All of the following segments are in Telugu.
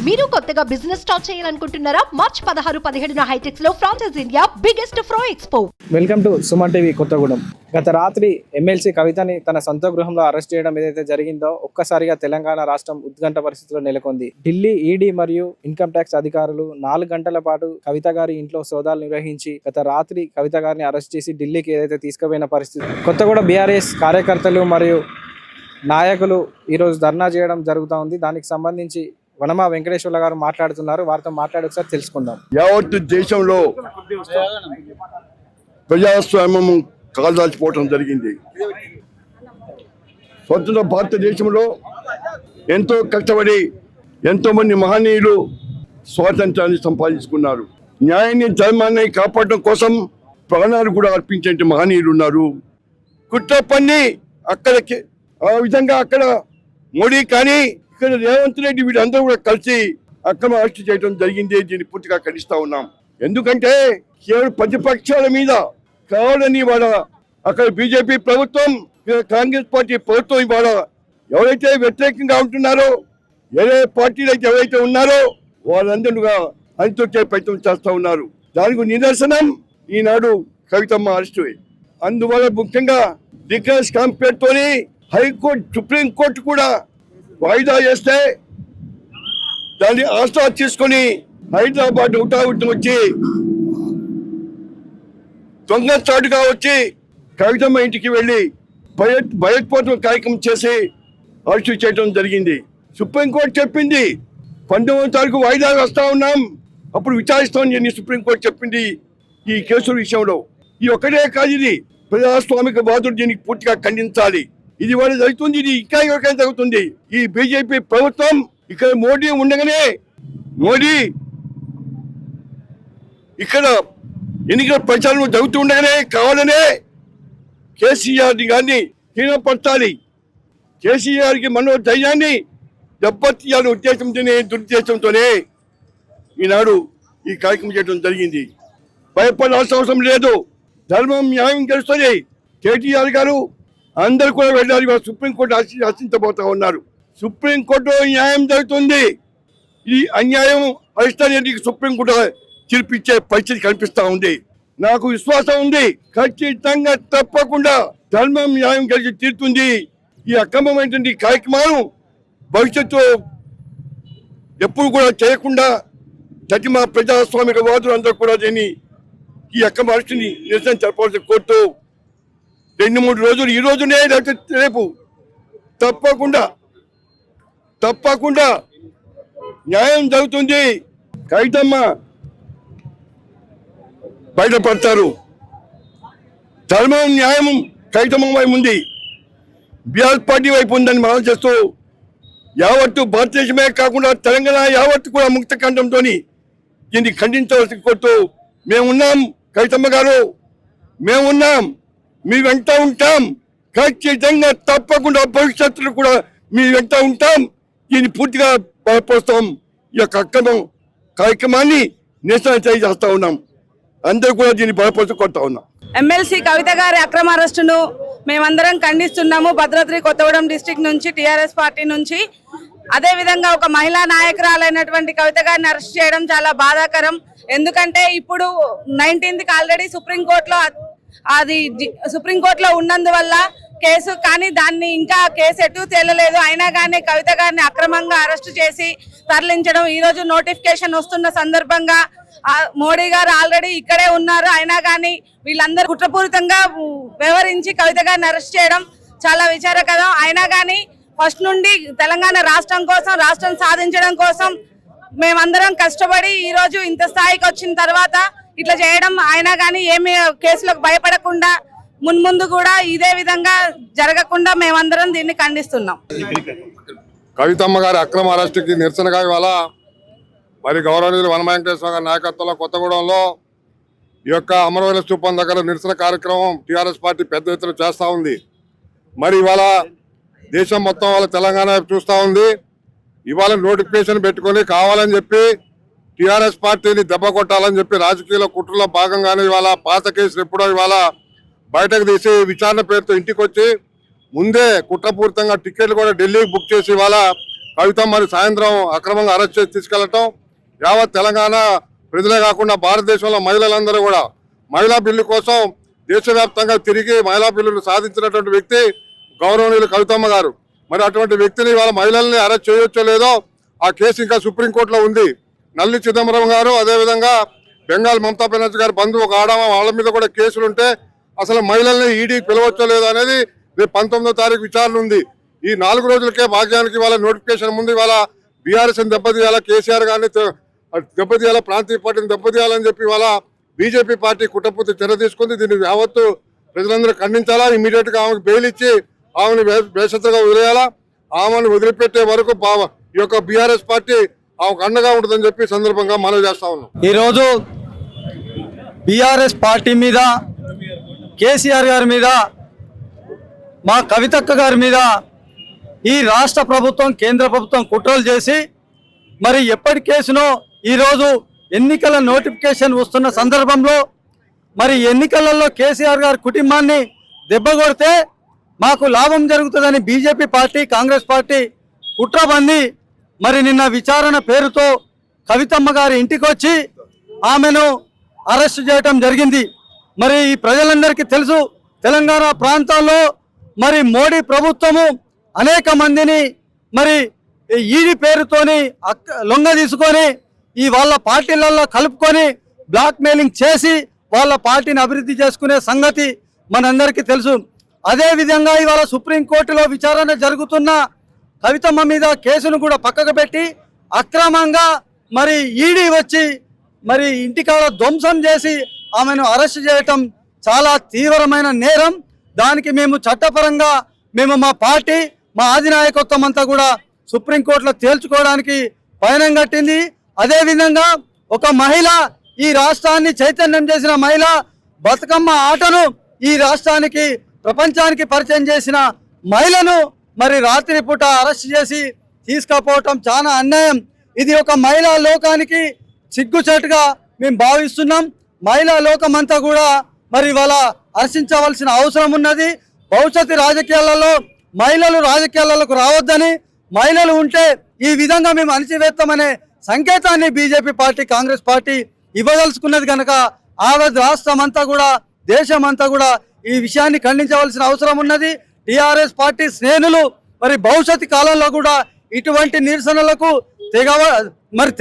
మీరు కొత్తగా బిజినెస్ స్టార్ట్ చేయాలనుకుంటున్నారా? మార్చ్ 16-17 హైటెక్స్ లో franchise India biggest ఫ్రో expo. Welcome to Suman TV Kothagudem. గత రాత్రి ఎమ్మెల్సీ కవితని తన సొంత గృహంలో అరెస్ట్ చేయడం ఏదైతే జరిగిందో ఒక్కసారిగా తెలంగాణ రాష్ట్రం ఉద్కంఠ పరిస్థితిలో నెలకొంది. ఢిల్లీ ఈడీ మరియు ఇన్కమ్ ట్యాక్స్ అధికారులు 4 గంటల పాటు కవిత గారి ఇంట్లో సోదాలు నిర్వహించి గత రాత్రి కవిత గారిని అరెస్ట్ చేసి ఢిల్లీకి ఏదైతే తీసుకుపోయిన పరిస్థితి. కొత్తగూడెం బీఆర్ఎస్ కార్యకర్తలు మరియు నాయకులు ఈరోజు ధర్నా చేయడం జరుగుతూ ఉంది. దానికి సంబంధించి వనమా వెంకటేశ్వర్ల గారు మాట్లాడుతున్నారు. వారితో మాట్లాడి ఒకసారి తెలుసుకుందాం. యావత్ దేశంలో ప్రజాస్వామ్యం కాల్దాల్చిపోవటం జరిగింది. స్వతంత్ర భారతదేశంలో ఎంతో కష్టపడి ఎంతోమంది మహనీయులు స్వాతంత్రాన్ని సంపాదించుకున్నారు. న్యాయాన్ని ధర్మాన్ని కాపాడడం కోసం ప్రాణాలు కూడా అర్పించే మహనీయులు ఉన్నారు. కుట్ర పన్ని అక్కడికి ఆ విధంగా అక్కడ మోడీ కానీ ఇక్కడ రేవంత్ రెడ్డి వీళ్ళందరూ కూడా కలిసి అక్రమ అరెస్ట్ చేయడం జరిగింది. దీన్ని పూర్తిగా ఖండిస్తా ఉన్నాం. ఎందుకంటే కేవలం ప్రతిపక్షాల మీద కావాలని ఇవాళ అక్కడ బీజేపీ ప్రభుత్వం, కాంగ్రెస్ పార్టీ ప్రభుత్వం ఇవాళ ఎవరైతే వ్యతిరేకంగా ఉంటున్నారో, ఏ పార్టీలు అయితే ఎవరైతే ఉన్నారో వాళ్ళందరూ అణితొక్కే ప్రయత్నం చేస్తూ ఉన్నారు. దానికి నిదర్శనం ఈనాడు కవితమ్మ అరెస్టు. అందువల్ల ముఖ్యంగా దిగ్గజ్ కంపేర్తోని హైకోర్టు, సుప్రీంకోర్టు కూడా వాయిదా చేస్తే దాన్ని ఆస్తా తీసుకొని హైదరాబాద్ ఉటావుట్టు వచ్చి దొంగచాటుగా వచ్చి కవితమ్మ ఇంటికి వెళ్ళి భయోత్పాదక కార్యక్రమం చేసి అరెస్టు చేయడం జరిగింది. సుప్రీంకోర్టు చెప్పింది 19వ తారీఖు వాయిదా వస్తా ఉన్నాం, అప్పుడు విచారిస్తామని సుప్రీంకోర్టు చెప్పింది ఈ కేసుల విషయంలో. ఈ ఒక్కటే కాదు, ఇది ప్రజాస్వామిక వాదులు దీనికి పూర్తిగా ఖండించాలి. ఇది వాళ్ళు జరుగుతుంది, ఇది ఇంకా ఎవరికైనా జరుగుతుంది. ఈ బీజేపీ ప్రభుత్వం ఇక్కడ మోడీ ఉండగానే, మోడీ ఇక్కడ ఎన్నికల ప్రచారం జరుగుతూ ఉండగానే కావాలనే కేసీఆర్ గారిని హీనపరచాలి, కేసీఆర్కి మనోధైర్యాన్ని దెబ్బతీయాలని ఉద్దేశంతోనే, దురుద్దేశంతోనే ఈనాడు ఈ కార్యక్రమం చేయడం జరిగింది. భయపడాల్సిన అవసరం లేదు. ధర్మం న్యాయం గెలుస్తుంది. కేటీఆర్ గారు అందరు కూడా వెళ్ళాలి. సుప్రీంకోర్టు ఆశించబోతా ఉన్నారు. సుప్రీంకోర్టు న్యాయం జరుగుతుంది. ఈ అన్యాయం అరెస్టానికి సుప్రీంకోర్టు తీర్పిచ్చే పరిస్థితి కనిపిస్తా ఉంది. నాకు విశ్వాసం ఉంది, ఖచ్చితంగా తప్పకుండా ధర్మం న్యాయం కలిసి తీరుతుంది. ఈ అక్రమమైనటువంటి కార్యక్రమాలు భవిష్యత్తు ఎప్పుడు కూడా చేయకుండా మా ప్రజాస్వామిక వాదులు అందరూ కూడా దీన్ని ఈ అక్రమ అరెస్టుని నిరసన జరపవలసిన కోర్టు 2-3 రోజులు, ఈ రోజునే రేపు తప్పకుండా న్యాయం జరుగుతుంది. కవితమ్మ బయటపడతారు. ధర్మం న్యాయం కవితమ్మ వైపు ఉంది, బీఆర్ఎస్ పార్టీ వైపు ఉందని మనం చేస్తూ యావత్తు భారతదేశమే కాకుండా తెలంగాణ యావత్తు కూడా ముక్త కంఠంతో దీన్ని ఖండించవలసిన కోర్టు. మేమున్నాం కవితమ్మ గారు, మేమున్నాం, మీ వెంట ఉంటాం. ఖచ్చితంగా తప్పకుండా భవిష్యత్తులో కూడా మీ వెంట ఉంటాం. దీన్ని పూర్తిగా బలపరుస్తాం. ఈ యొక్క అక్రమం కార్యక్రమాన్ని నిరసన చేస్తా ఉన్నాం. అందరూ కూడా దీన్ని బలపరుచుకుంటా ఉన్నాం. ఎమ్మెల్సీ కవిత గారి అక్రమ అరెస్టును మేమందరం ఖండిస్తున్నాము. భద్రాద్రి కొత్తగూడెం డిస్టిక్ నుంచి, టీఆర్ఎస్ పార్టీ నుంచి. అదేవిధంగా ఒక మహిళా నాయకురాలైనటువంటి కవిత గారిని అరెస్ట్ చేయడం చాలా బాధాకరం. ఎందుకంటే ఇప్పుడు 19th ఆల్రెడీ సుప్రీంకోర్టులో ఉన్నందువల్ల కేసు, కానీ దాన్ని ఇంకా కేసు ఎటు తేలలేదు. అయినా కానీ కవిత గారిని అక్రమంగా అరెస్టు చేసి తరలించడం, ఈరోజు నోటిఫికేషన్ వస్తున్న సందర్భంగా మోడీ గారు ఆల్రెడీ ఇక్కడే ఉన్నారు. అయినా కానీ వీళ్ళందరూ కుట్రపూరితంగా వ్యవహరించి కవిత గారిని అరెస్ట్ చేయడం చాలా విచారకరం. అయినా కానీ ఫస్ట్ నుండి తెలంగాణ రాష్ట్రం కోసం, రాష్ట్రం సాధించడం కోసం మేమందరం కష్టపడి ఈరోజు ఇంత స్థాయికి వచ్చిన తర్వాత ఇట్లా చేయడం, అయినా కానీ ఏమి కేసులకు భయపడకుండా మున్ముందు కూడా ఇదే విధంగా జరగకుండా మేమందరం దీన్ని ఖండిస్తున్నాం. కవితమ్మ గారి అక్రమ అరెస్టుకి నిరసనగా ఇవాళ మరి గౌరవనీయులు వనమా వెంకటేశ్వర గారి నాయకత్వంలో కొత్తగూడెంలో ఈ యొక్క అమరవీరుల స్థూపం దగ్గర నిరసన కార్యక్రమం టీఆర్ఎస్ పార్టీ పెద్ద ఎత్తున చేస్తూ ఉంది. మరి ఇవాళ దేశం మొత్తం వాళ్ళ తెలంగాణ చూస్తూ ఉంది. ఇవాళ నోటిఫికేషన్ పెట్టుకొని కావాలని చెప్పి టీఆర్ఎస్ పార్టీని దెబ్బ కొట్టాలని చెప్పి రాజకీయ కుట్రలో భాగంగానే ఇవాళ పాత కేసులు ఎప్పుడో ఇవాళ బయటకు తీసి విచారణ పేరుతో ఇంటికి వచ్చి ముందే కుట్రపూరితంగా టికెట్లు కూడా ఢిల్లీకి బుక్ చేసి ఇవాళ కవితమ్మని సాయంత్రం అక్రమంగా అరెస్ట్ చేసి తీసుకెళ్లటం యావత్ తెలంగాణ ప్రజలే కాకుండా భారతదేశంలో మహిళలందరూ కూడా మహిళా బిల్లు కోసం దేశవ్యాప్తంగా తిరిగి మహిళా బిల్లును సాధించినటువంటి వ్యక్తి గౌరవనీయులు కవితమ్మ గారు. మరి అటువంటి వ్యక్తిని వాళ్ళ మహిళల్ని అరెస్ట్ చేయొచ్చో లేదో ఆ కేసు ఇంకా సుప్రీంకోర్టులో ఉంది. నల్లి చిదంబరం గారు, అదేవిధంగా బెంగాల్ మమతా బెనర్జీ గారి బంధువు ఒక ఆడమ, వాళ్ళ మీద కూడా కేసులుంటే అసలు మహిళల్ని ఈడీ పిలవచ్చో లేదో అనేది రేపు 19వ తారీఖు విచారణ ఉంది. ఈ 4 రోజులకే భాగ్యానికి వాళ్ళ నోటిఫికేషన్ ముందు వాళ్ళ బీఆర్ఎస్ దెబ్బతీయాలా, కేసీఆర్ గారిని దెబ్బతీయాలా, ప్రాంతీయ పార్టీని దెబ్బతీయాలని చెప్పి వాళ్ళ బీజేపీ పార్టీ కుట్రపూర్తి చర్య తీసుకుంది. దీన్ని యావత్తు ప్రజలందరూ ఖండించాలా. ఇమీడియట్ గా ఆమెకు బెయిల్ ఇచ్చి ఆమెను బేషరతుగా వదిలేయాలా. ఆమెను వదిలిపెట్టే వరకు ఈ యొక్క బీఆర్ఎస్ పార్టీ ఆమెకు అండగా ఉంటుందని చెప్పి సందర్భంగా మనవి చేస్తా ఉన్నాం. ఈరోజు బీఆర్ఎస్ పార్టీ మీద, కేసీఆర్ గారి మీద, మా కవితక్క గారి మీద ఈ రాష్ట్ర ప్రభుత్వం, కేంద్ర ప్రభుత్వం కుట్రలు చేసి మరి ఎప్పటి కేసునో ఈరోజు ఎన్నికల నోటిఫికేషన్ వస్తున్న సందర్భంలో మరి ఎన్నికలలో కేసీఆర్ గారి కుటుంబాన్ని దెబ్బ కొడితే మాకు లాభం జరుగుతుందని బీజేపీ పార్టీ, కాంగ్రెస్ పార్టీ కుట్ర బంది మరి నిన్న విచారణ పేరుతో కవితమ్మ గారి ఇంటికి వచ్చి ఆమెను అరెస్ట్ చేయటం జరిగింది. మరి ఈ ప్రజలందరికీ తెలుసు, తెలంగాణ ప్రాంతాల్లో మరి మోడీ ప్రభుత్వము అనేక మందిని మరి ఈడీ పేరుతోని లొంగ తీసుకొని ఈ వాళ్ళ పార్టీలలో కలుపుకొని బ్లాక్ మెయిలింగ్ చేసి వాళ్ళ పార్టీని అభివృద్ధి చేసుకునే సంగతి మనందరికీ తెలుసు. అదేవిధంగా ఇవాళ సుప్రీంకోర్టులో విచారణ జరుగుతున్న కవితమ్మ మీద కేసును కూడా పక్కకు పెట్టి అక్రమంగా మరి ఈడీ వచ్చి మరి ఇంటికాడ ధ్వంసం చేసి ఆమెను అరెస్ట్ చేయటం చాలా తీవ్రమైన నేరం. దానికి మేము చట్టపరంగా మా పార్టీ, మా అధినాయకత్వం అంతా కూడా సుప్రీంకోర్టులో తేల్చుకోవడానికి పయనం కట్టింది. అదేవిధంగా ఒక మహిళ, ఈ రాష్ట్రాన్ని చైతన్యం చేసిన మహిళ, బతుకమ్మ ఆటను ఈ రాష్ట్రానికి, ప్రపంచానికి పరిచయం చేసిన మహిళను మరి రాత్రిపూట అరెస్ట్ చేసి తీసుకుపోవటం చాలా అన్యాయం. ఇది ఒక మహిళా లోకానికి సిగ్గుచేటుగా మేము భావిస్తున్నాం. మహిళా లోకం అంతా కూడా మరి వాళ్ళ హర్షించవలసిన అవసరం ఉన్నది. భవిష్యత్తు రాజకీయాలలో మహిళలు రాజకీయాలకు రావద్దని, మహిళలు ఉంటే ఈ విధంగా మేము అణిచివేస్తామనే సంకేతాన్ని బీజేపీ పార్టీ, కాంగ్రెస్ పార్టీ ఇవ్వదలుచుకున్నది కనుక ఆవద్ రాష్ట్రం అంతా కూడా, దేశం అంతా కూడా ఈ విషయాన్ని ఖండించవలసిన అవసరం ఉన్నది. టీఆర్ఎస్ పార్టీ శ్రేణులు మరి భవిష్యత్తు కాలంలో కూడా ఇటువంటి నిరసనలకు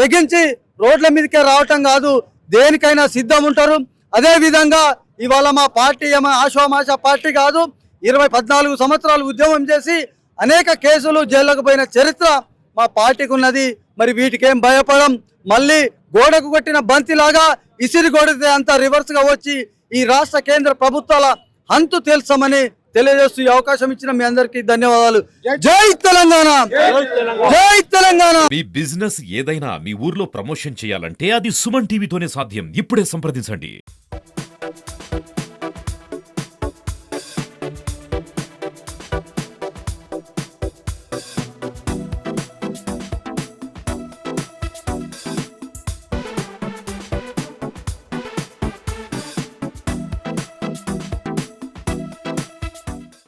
తెగించి రోడ్ల మీదకే రావటం కాదు, దేనికైనా సిద్ధం ఉంటారు. అదే విధంగా ఇవాళ మా పార్టీ ఆషామాష పార్టీ కాదు. 14 సంవత్సరాలు ఉద్యమం చేసి అనేక కేసులు జైళ్లకు పోయిన చరిత్ర మా పార్టీకి ఉన్నది. మరి వీటికేం భయపడం, మళ్ళీ గోడకు కొట్టిన బంతిలాగా ఇసిరి కొడితే అంతా రివర్స్ గా వచ్చి ఈ రాష్ట్ర కేంద్ర ప్రభుత్వాల హంతు తెలుసమని తెలియజేస్తూ ఈ అవకాశం ఇచ్చిన మీ అందరికీ ధన్యవాదాలు. జై తెలంగాణ, జై తెలంగాణ. మీ బిజినెస్ ఏదైనా మీ ఊర్లో ప్రమోషన్ చేయాలంటే అది సుమన్ టీవీతోనే సాధ్యం. ఇప్పుడే సంప్రదించండి.